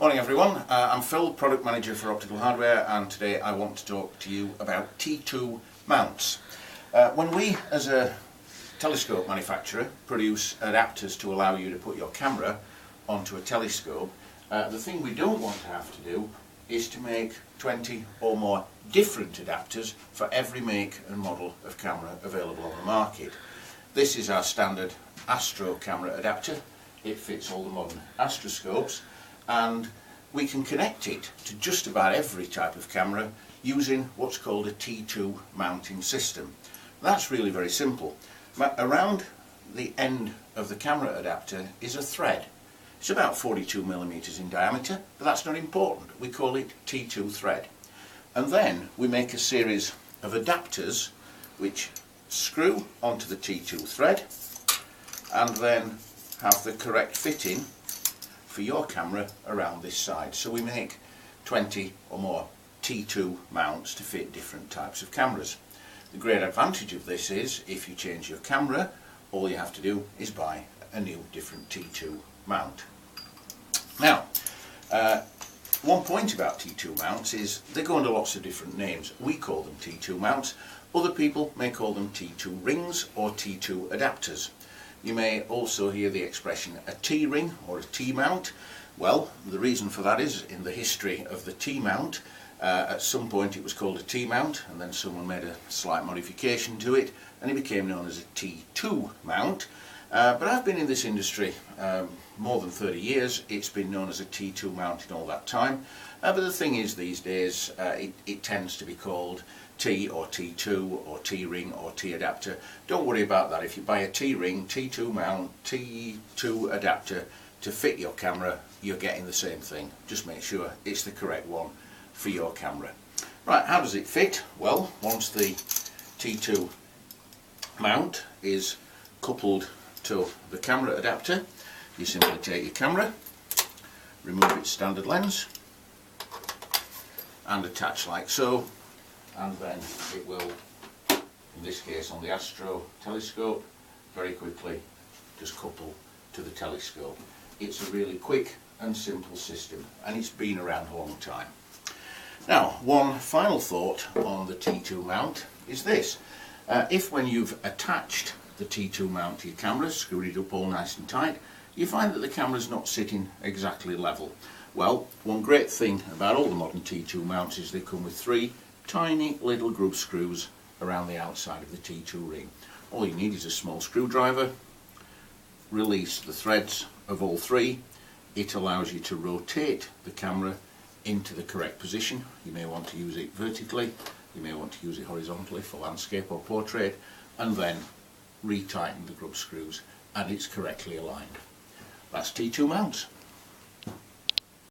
Morning everyone, I'm Phil, Product Manager for Optical Hardware, and today I want to talk to you about T2 mounts. When we as a telescope manufacturer produce adapters to allow you to put your camera onto a telescope, the thing we don't want to have to do is to make 20 or more different adapters for every make and model of camera available on the market. This is our standard Astro camera adapter. It fits all the modern astroscopes, and we can connect it to just about every type of camera using what's called a T2 mounting system. That's really very simple. Around the end of the camera adapter is a thread. It's about 42mm in diameter, but that's not important. We call it T2 thread. And then we make a series of adapters which screw onto the T2 thread and then have the correct fitting for your camera around this side. So we make 20 or more T2 mounts to fit different types of cameras. The great advantage of this is if you change your camera, all you have to do is buy a new different T2 mount. Now, one point about T2 mounts is they go under lots of different names. We call them T2 mounts. Other people may call them T2 rings or T2 adapters. You may also hear the expression a T-ring or a T-mount. Well, the reason for that is in the history of the T-mount, at some point it was called a T-mount, and then someone made a slight modification to it and it became known as a T2 mount. But I've been in this industry more than 30 years. It's been known as a T2 mount in all that time. But the thing is, these days it tends to be called T or T2 or T-ring or T-adapter. Don't worry about that. If you buy a T-ring, T2 mount, T2 adapter to fit your camera, you're getting the same thing. Just make sure it's the correct one for your camera. Right, how does it fit? Well, once the T2 mount is coupled to the camera adapter, you simply take your camera, remove its standard lens and attach like so, and then it will, in this case on the Astro telescope, very quickly just couple to the telescope. It's a really quick and simple system, and it's been around a long time. Now, one final thought on the T2 mount is this. If when you've attached the T2 mount to your camera, screwed it up all nice and tight, you find that the camera's not sitting exactly level. Well, one great thing about all the modern T2 mounts is they come with 3 tiny little groove screws around the outside of the T2 ring. All you need is a small screwdriver, release the threads of all 3. It allows you to rotate the camera into the correct position. You may want to use it vertically, you may want to use it horizontally for landscape or portrait, and then retighten the groove screws and it's correctly aligned. That's T2 mounts.